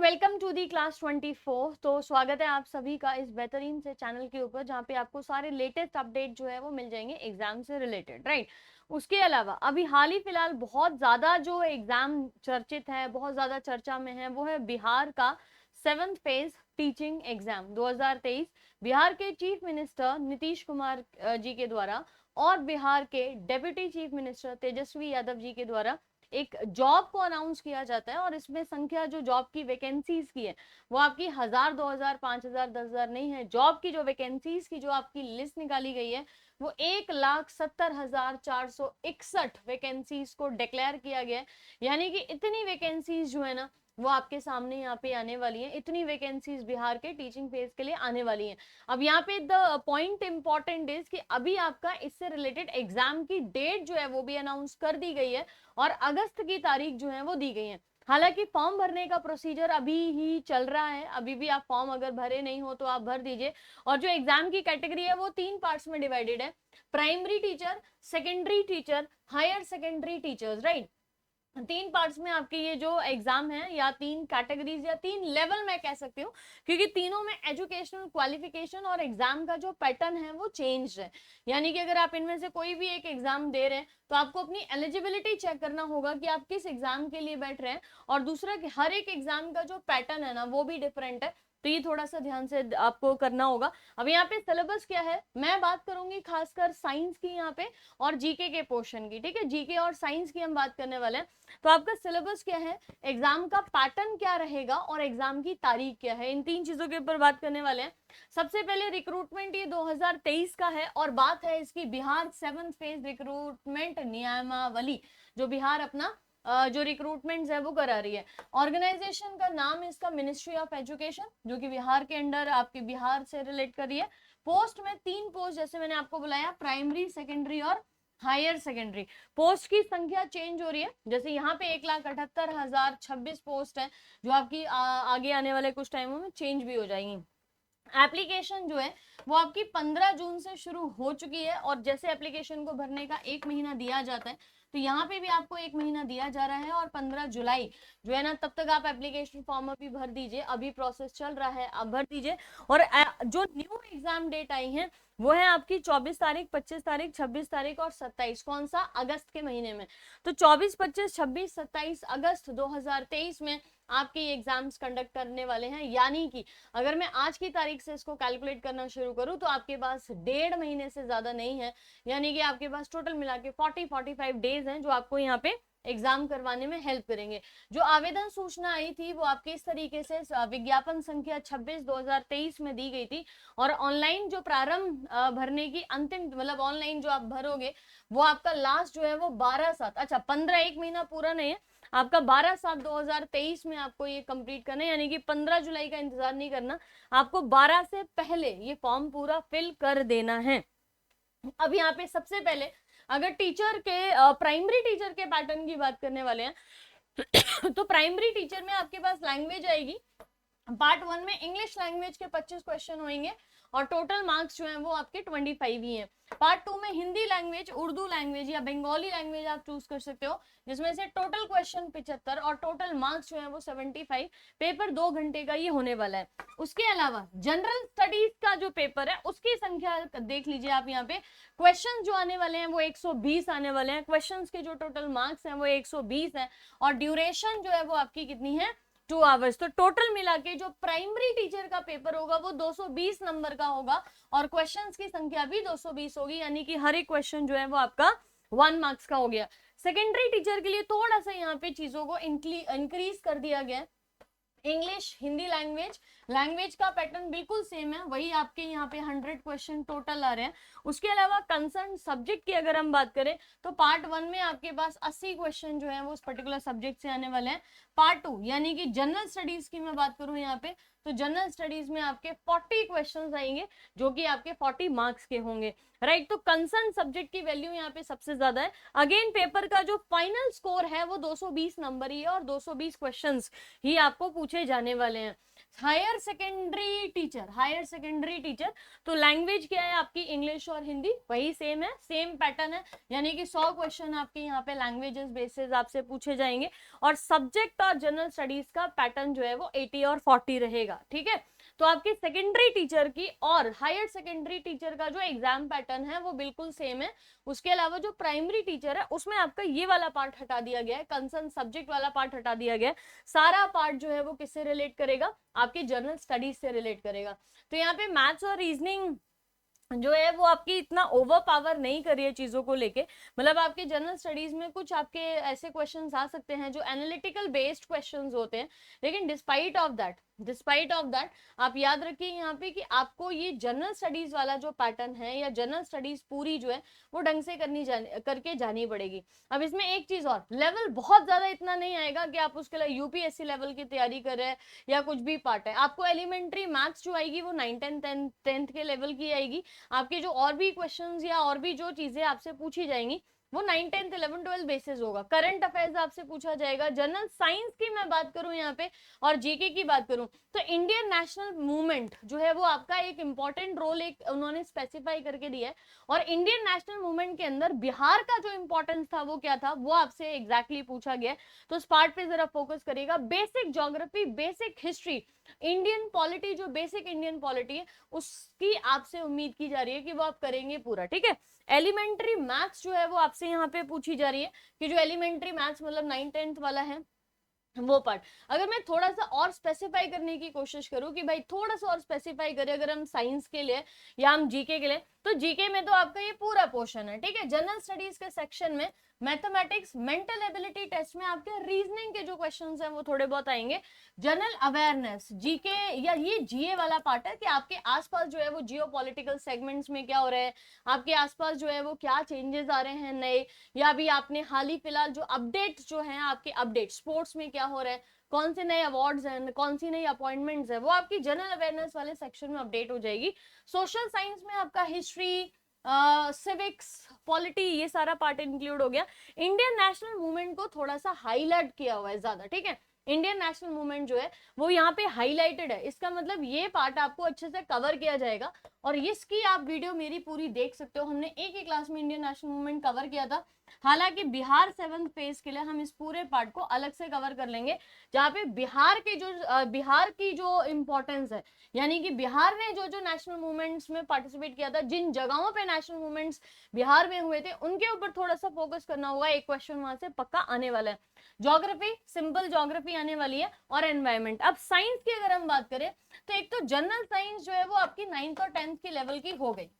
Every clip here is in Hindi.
Welcome to the class 24। तो स्वागत है आप सभी का इस बेहतरीन से चैनल के ऊपर जहाँ पे आपको सारे लेटेस्ट अपडेट जो है वो मिल जाएंगे एग्जाम से रिलेटेड, राइट। उसके अलावा अभी हाल ही फिलहाल बहुत ज्यादा जो एग्जाम चर्चित है, बहुत ज्यादा चर्चा में है, वो है बिहार का 7th phase teaching exam 2023। Bihar के चीफ मिनिस्टर नीतीश कुमार जी के द्वारा और बिहार के deputy chief minister Tejashwi Yadav ji के द्वारा एक जॉब को अनाउंस किया जाता है और इसमें संख्या जो जॉब की वैकेंसीज की है वो आपकी 1000, 2000, 5000, 10,000 नहीं है। जॉब की जो वैकेंसीज की जो आपकी लिस्ट निकाली गई है वो 1,70,461 वैकेंसीज को डिक्लेयर किया गया है। यानी कि इतनी वैकेंसीज जो है ना वो आपके सामने यहाँ पे आने वाली है। इतनी वैकेंसीज बिहार के टीचिंग फेज के लिए आने वाली है। अब यहाँ पे द पॉइंट इंपॉर्टेंट इज कि अभी आपका इससे रिलेटेड एग्जाम की डेट जो है वो भी अनाउंस कर दी गई है और अगस्त की तारीख जो है वो दी गई है। हालांकि फॉर्म भरने का प्रोसीजर अभी ही चल रहा है, अभी भी आप फॉर्म अगर भरे नहीं हो तो आप भर दीजिए। और जो एग्जाम की कैटेगरी है वो 3 पार्ट्स में डिवाइडेड है, primary teacher, secondary teacher, higher secondary teachers, right. 3 parts में आपके ये जो एग्जाम है या 3 कैटेगरीज या 3 लेवल मैं कह सकती हूँ, क्योंकि तीनों में एजुकेशनल क्वालिफिकेशन और एग्जाम का जो पैटर्न है वो चेंज है। यानी कि अगर आप इनमें से कोई भी एक एग्जाम दे रहे हैं तो आपको अपनी एलिजिबिलिटी चेक करना होगा कि आप किस एग्जाम के लिए बैठ रहे हैं। और दूसरा कि हर एक एग्जाम का जो पैटर्न है ना वो भी डिफरेंट है, तो ये थोड़ा सा ध्यान से आपको करना होगा। अब यहाँ पे सिलेबस क्या है मैं बात करूंगी खासकर साइंस की यहाँ पे और जीके के पोर्शन की, ठीक है। जीके और साइंस की हम बात करने वाले हैं। तो आपका सिलेबस क्या है, एग्जाम का पैटर्न क्या रहेगा और एग्जाम की तारीख क्या है, इन 3 चीजों के ऊपर बात करने वाले हैं। सबसे पहले रिक्रूटमेंट ये 2023 का है और बात है इसकी बिहार 7th फेज रिक्रूटमेंट नियमावली, जो बिहार अपना जो रिक्रूटमेंट है वो करा रही है। ऑर्गेनाइजेशन का नाम इसका मिनिस्ट्री ऑफ एजुकेशन, जो कि बिहार के अंडर आपके बिहार से रिलेट कर रही है। पोस्ट में 3 पोस्ट जैसे मैंने आपको बुलाया, प्राइमरी, सेकेंडरी और हायर सेकेंडरी। पोस्ट की संख्या चेंज हो रही है, जैसे यहाँ पे 1,78,026 पोस्ट है जो आपकी आगे आने वाले कुछ टाइमों में चेंज भी हो जाएंगी। एप्लीकेशन जो है वो आपकी 15 जून से शुरू हो चुकी है और जैसे एप्लीकेशन को भरने का 1 महीना दिया जाता है तो यहाँ पे भी आपको 1 महीना दिया जा रहा है और 15 जुलाई जो है ना तब तक आप एप्लीकेशन फॉर्म अभी भर दीजिए, अभी प्रोसेस चल रहा है, आप भर दीजिए। और जो न्यू एग्जाम डेट आई है वो है आपकी 24 तारीख, 25 तारीख, 26 तारीख और 27, कौन सा, अगस्त के महीने में। तो 24, 25, 26, 27 अगस्त 2023 में आपके एग्जाम्स कंडक्ट करने वाले हैं। यानी कि अगर मैं आज की तारीख से इसको कैलकुलेट करना शुरू करूं तो आपके पास 1.5 महीने से ज्यादा नहीं है। यानी कि आपके पास टोटल मिला के 40-45 डेज हैं जो आपको यहाँ पे एग्जाम करवाने में हेल्प करेंगे। जो आवेदन सूचना आई थी वो आपके इस तरीके से विज्ञापन संख्या 26/2023 में दी गई थी और ऑनलाइन जो प्रारंभ भरने की अंतिम मतलब ऑनलाइन जो आप भरोगे वो आपका लास्ट जो है वो 12/7, अच्छा 15, 1 महीना पूरा नहीं है आपका, 12/7/2023 में आपको ये कंप्लीट करना है। यानी कि 15 जुलाई का इंतजार नहीं करना, आपको 12 से पहले ये फॉर्म पूरा फिल कर देना है। अब यहाँ पे सबसे पहले अगर टीचर के प्राइमरी टीचर के पैटर्न की बात करने वाले हैं तो प्राइमरी टीचर में आपके पास लैंग्वेज आएगी। पार्ट 1 में इंग्लिश लैंग्वेज के 25 क्वेश्चन होंगे और टोटल मार्क्स जो हैं वो आपके 25 ही हैं। पार्ट 2 में हिंदी लैंग्वेज, उर्दू लैंग्वेज या बंगाली लैंग्वेज आप चूज कर सकते हो, जिसमें से टोटल क्वेश्चन 75 और टोटल मार्क्स जो है वो 75। पेपर 2 घंटे का ये होने वाला है। उसके अलावा जनरल स्टडीज का जो पेपर है उसकी संख्या देख लीजिए आप यहाँ पे, क्वेश्चन जो आने वाले हैं वो 120 आने वाले हैं, क्वेश्चन के जो टोटल मार्क्स हैं वो 120 है और ड्यूरेशन जो है वो आपकी कितनी है, 2 आवर्स। तो टोटल मिला के जो प्राइमरी टीचर का पेपर होगा वो 220 नंबर का होगा और क्वेश्चंस की संख्या भी 220 होगी। यानी कि हर एक क्वेश्चन जो है वो आपका 1 मार्क्स का हो गया। सेकेंडरी टीचर के लिए थोड़ा सा यहाँ पे चीजों को इंक्रीज कर दिया गया। इंग्लिश, हिंदी लैंग्वेज का पैटर्न बिल्कुल सेम है, वही आपके यहाँ पे 100 क्वेश्चन टोटल आ रहे हैं। उसके अलावा कंसर्न सब्जेक्ट की अगर हम बात करें तो पार्ट 1 में आपके पास 80 क्वेश्चन जो है वो उस पर्टिकुलर सब्जेक्ट से आने वाले हैं। पार्ट 2 यानी कि जनरल स्टडीज की मैं बात करूं यहाँ पे तो जनरल स्टडीज में आपके 40 क्वेश्चंस आएंगे जो कि आपके 40 मार्क्स के होंगे, राइट। तो कंसर्न सब्जेक्ट की वैल्यू यहाँ पे सबसे ज्यादा है। अगेन पेपर का जो फाइनल स्कोर है वो 220 नंबर ही है और 220 क्वेश्चंस ही आपको पूछे जाने वाले हैं। हायर सेकेंडरी टीचर, तो लैंग्वेज क्या है आपकी, इंग्लिश और हिंदी वही सेम है, सेम पैटर्न है, यानी कि 100 क्वेश्चन आपके यहाँ पे लैंग्वेजेस बेसिस आपसे पूछे जाएंगे। और सब्जेक्ट और जनरल स्टडीज का पैटर्न जो है वो 80 और 40 रहेगा, ठीक है। तो आपकी सेकेंडरी टीचर की और हायर सेकेंडरी टीचर का जो एग्जाम पैटर्न है वो बिल्कुल सेम है। उसके अलावा जो प्राइमरी टीचर है उसमें आपका ये वाला पार्ट हटा दिया गया है, कंसर्न सब्जेक्ट वाला पार्ट हटा दिया गया है। सारा पार्ट जो है वो किससे रिलेट करेगा, आपके जनरल स्टडीज से रिलेट करेगा। तो यहाँ पे मैथ्स और रीजनिंग जो है वो आपकी इतना ओवर पावर नहीं करी है चीजों को लेके, मतलब आपके जनरल स्टडीज में कुछ आपके ऐसे क्वेश्चंस आ सकते हैं जो एनालिटिकल बेस्ड क्वेश्चंस होते हैं, लेकिन डिस्पाइट ऑफ दैट आप याद रखिए यहाँ पे कि आपको ये जनरल स्टडीज वाला जो पैटर्न है या जनरल स्टडीज पूरी जो है वो ढंग से करके जानी पड़ेगी। अब इसमें एक चीज और, लेवल बहुत ज्यादा इतना नहीं आएगा कि आप उसके लिए यूपीएससी लेवल की तैयारी कर रहे हैं या कुछ भी पार्ट है। आपको एलिमेंट्री मैथ्स जो आएगी वो 9, 10, 10th के लेवल की आएगी। आपके जो और भी क्वेश्चंस या और भी जो चीजें आपसे पूछी जाएंगी वो 9, 10, 11, 12 बेसिस होगा। करंट अफेयर्स आपसे पूछा जाएगा। जनरल साइंस की मैं बात करूं यहाँ पे और जीके की बात करूं तो इंडियन नेशनल मूवमेंट जो है वो आपका एक इंपॉर्टेंट रोल एक उन्होंने स्पेसिफाई करके दिया है। और इंडियन नेशनल मूवमेंट के अंदर बिहार का जो इंपॉर्टेंस था वो क्या था वो आपसे एग्जैक्टली पूछा गया है। तो इस पार्ट पे जरा फोकस करिएगा। Basic geography, basic history, Indian polity, जो बेसिक इंडियन पॉलिटी है उसकी आपसे उम्मीद की जा रही है कि वो आप करेंगे पूरा, ठीक है। एलिमेंट्री मैथ्स जो है वो आपसे यहाँ पे पूछी जा रही है कि जो एलिमेंट्री मैथ्स मतलब 9, 10th वाला है वो पार्ट। अगर मैं थोड़ा सा और स्पेसिफाई करने की कोशिश करूं कि भाई थोड़ा सा और स्पेसिफाई करें अगर हम साइंस के लिए या हम जीके के लिए, तो जीके में तो आपका ये पूरा पोर्शन है, ठीक है। जनरल स्टडीज के सेक्शन में मैथमेटिक्स, मेंटल एबिलिटी टेस्ट में आपके रीजनिंग के जो क्वेश्चंस हैं वो थोड़े बहुत आएंगे। जनरल अवेयरनेस, जीके या ये जीए वाला पार्ट है कि आपके आसपास जो है वो जियो पॉलिटिकल सेगमेंट्स में क्या हो रहा है, आपके आसपास जो है वो क्या चेंजेस आ रहे हैं नए, या अभी आपने हाल ही फिलहाल जो अपडेट जो है आपके अपडेट स्पोर्ट्स में क्या हो रहा है, कौन से नए अवार्ड्स हैं, कौन सी नई अपॉइंटमेंट्स है, वो आपकी जनरल अवेयरनेस वाले सेक्शन में अपडेट हो जाएगी। सोशल साइंस में आपका हिस्ट्री, सिविक्स, पॉलिटी, ये सारा पार्ट इंक्लूड हो गया। इंडियन नेशनल मूवमेंट को थोड़ा सा हाईलाइट किया हुआ है ज्यादा, ठीक है। इंडियन नेशनल मूवमेंट जो है वो यहाँ पे हाईलाइटेड है, इसका मतलब ये पार्ट आपको अच्छे से कवर किया जाएगा और इसकी आप वीडियो मेरी पूरी देख सकते हो। हमने एक ही क्लास में इंडियन नेशनल मूवमेंट कवर किया था, हालांकि बिहार 7th फेज के लिए हम इस पूरे पार्ट को अलग से कवर कर लेंगे, जहाँ पे बिहार की जो इंपॉर्टेंस है, यानी कि बिहार ने जो जो नेशनल मूवमेंट्स में पार्टिसिपेट किया था, जिन जगहों पे नेशनल मूवमेंट्स बिहार में हुए थे उनके ऊपर थोड़ा सा फोकस करना होगा। एक क्वेश्चन वहां से पक्का आने वाला है। ज्योग्राफी, सिंपल ज्योग्राफी आने वाली है और एनवायरमेंट। अब साइंस की अगर हम बात करें तो एक तो जनरल साइंस जो है वो आपकी 9th और 10th की लेवल की हो गई,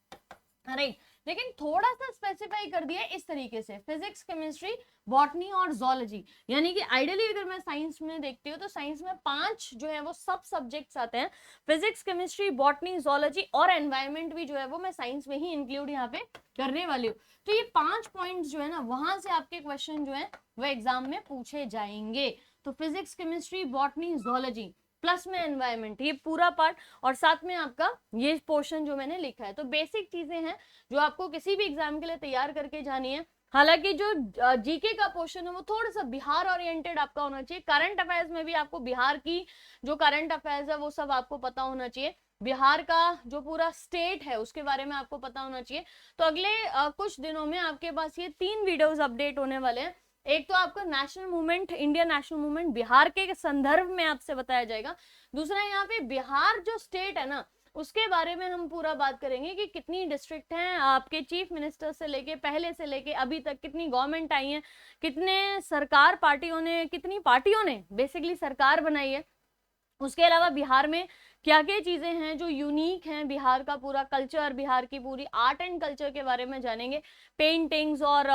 राइट। लेकिन थोड़ा सा स्पेसिफाई कर दिया इस तरीके से, फिजिक्स, केमिस्ट्री, बॉटनी और जोलॉजी, यानी कि आइडियली अगर मैं साइंस में देखती हूँ तो साइंस में 5 जो है वो सब सब्जेक्ट्स आते हैं, फिजिक्स, केमिस्ट्री, बॉटनी, जोलॉजी और एनवायरमेंट भी जो है वो मैं साइंस में ही इंक्लूड यहाँ पे करने वाली हूँ। तो ये 5 पॉइंट्स जो है ना वहां से आपके क्वेश्चन जो है वो एग्जाम में पूछे जाएंगे। तो physics, chemistry, botany, zoology plus में एनवायरमेंट, ये पूरा पार्ट और साथ में आपका ये पोर्शन जो मैंने लिखा है। तो बेसिक चीजें हैं जो आपको किसी भी एग्जाम के लिए तैयार करके जानी है। हालांकि जो जीके का पोर्शन है वो थोड़ा सा बिहार ओरिएंटेड आपका होना चाहिए। करंट अफेयर्स में भी आपको बिहार की जो करंट अफेयर्स है वो सब आपको पता होना चाहिए, बिहार का जो पूरा स्टेट है उसके बारे में आपको पता होना चाहिए। तो अगले कुछ दिनों में आपके पास ये 3 वीडियोस अपडेट होने वाले हैं। एक तो आपका national movement, Indian national movement Bihar के संदर्भ में आपसे बताया जाएगा। दूसरा यहाँ पे बिहार जो स्टेट है ना उसके बारे में हम पूरा बात करेंगे कि कितनी डिस्ट्रिक्ट हैं, आपके चीफ मिनिस्टर से लेके पहले से लेके अभी तक कितनी गवर्नमेंट आई है, कितने सरकार पार्टियों ने, कितनी पार्टियों ने बेसिकली सरकार बनाई है। उसके अलावा बिहार में क्या क्या चीजें हैं जो यूनिक हैं, बिहार का पूरा कल्चर, बिहार की पूरी आर्ट एंड कल्चर के बारे में जानेंगे, पेंटिंग्स और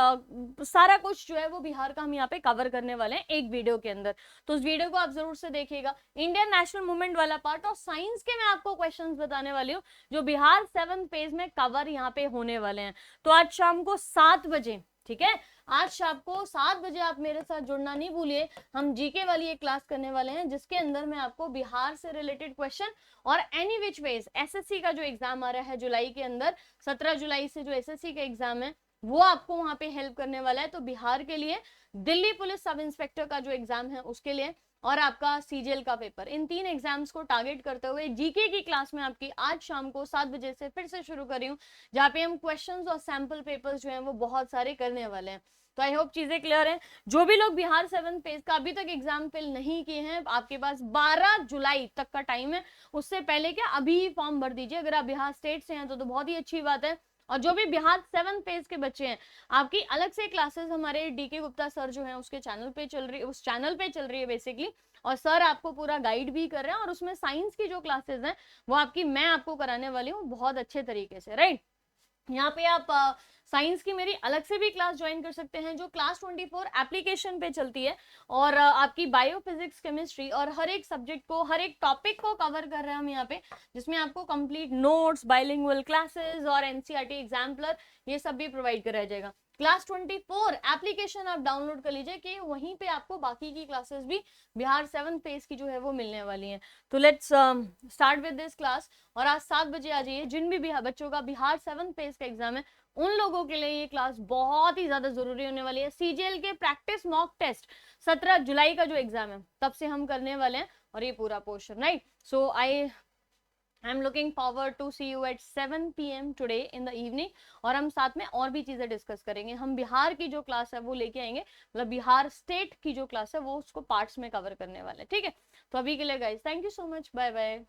सारा कुछ जो है वो बिहार का हम यहाँ पे कवर करने वाले हैं एक वीडियो के अंदर। तो उस वीडियो को आप जरूर से देखिएगा। इंडियन नेशनल मूवमेंट वाला पार्ट और साइंस के मैं आपको क्वेश्चंस बताने वाली हूँ जो बिहार 7th फेज में कवर यहाँ पे होने वाले हैं। तो आज शाम को 7 बजे ठीक है। आज शाम को 7 बजे आप मेरे साथ जुड़ना नहीं भूलिए। हम जीके वाली एक क्लास करने वाले हैं जिसके अंदर मैं आपको बिहार से रिलेटेड क्वेश्चन और एनी विच वेज एसएससी का जो एग्जाम आ रहा है जुलाई के अंदर, 17 जुलाई से जो एसएससी का एग्जाम है वो आपको वहां पे हेल्प करने वाला है। तो बिहार के लिए, दिल्ली पुलिस सब इंस्पेक्टर का जो एग्जाम है उसके लिए, और आपका सीजीएल का पेपर, इन 3 एग्जाम्स को टारगेट करते हुए जीके की क्लास में आपकी आज शाम को 7 बजे से फिर से शुरू कर रही हूँ, जहाँ पे हम क्वेश्चंस और सैंपल पेपर्स जो हैं वो बहुत सारे करने वाले हैं। तो आई होप चीजें क्लियर हैं। जो भी लोग बिहार 7 फेज का अभी तक एग्जाम फिल नहीं किए हैं, आपके पास 12 जुलाई तक का टाइम है। उससे पहले क्या अभी फॉर्म भर दीजिए। अगर आप बिहार स्टेट से हैं तो बहुत ही अच्छी बात है। और जो भी बिहार 7 फेज के बच्चे हैं, आपकी अलग से क्लासेस हमारे डीके गुप्ता सर जो हैं उसके चैनल पे चल रही है, उस चैनल पे चल रही है बेसिकली। और सर आपको पूरा गाइड भी कर रहे हैं, और उसमें साइंस की जो क्लासेस हैं वो आपकी मैं आपको कराने वाली हूँ बहुत अच्छे तरीके से, राइट। यहाँ पे आप साइंस की मेरी अलग से भी क्लास ज्वाइन कर सकते हैं जो क्लास 24 एप्लीकेशन पे चलती है, और आपकी बायो फिजिक्स केमिस्ट्री और हर एक सब्जेक्ट को, हर एक टॉपिक को कवर कर रहे हैं हम यहाँ पे, जिसमें आपको कंप्लीट नोट्स, बाइलिंगुअल क्लासेस और एनसीईआरटी एग्जाम्पलर ये सब भी प्रोवाइड कराया जाएगा। क्लास 24 एप्लीकेशन आप डाउनलोड कर लीजिए कि वहीं पे आपको बाकी की क्लासेस भी बिहार 7 फेज की जो है वो मिलने वाली हैं। तो let's start with this class. और आज 7 बजे आ जाइए। जिन भी बच्चों का बिहार 7 फेज का एग्जाम है उन लोगों के लिए ये क्लास बहुत ही ज्यादा जरूरी होने वाली है। सीजीएल के प्रैक्टिस मॉक टेस्ट 17 जुलाई का जो एग्जाम है तब से हम करने वाले हैं, और ये पूरा portion, right. So I'm looking forward to see you at 7 PM today in the evening। और हम साथ में और भी चीजें डिस्कस करेंगे। हम बिहार की जो क्लास है वो लेके आएंगे, मतलब बिहार स्टेट की जो क्लास है वो उसको पार्ट्स में कवर करने वाले, ठीक है। तो अभी के लिए guys thank you so much, bye bye.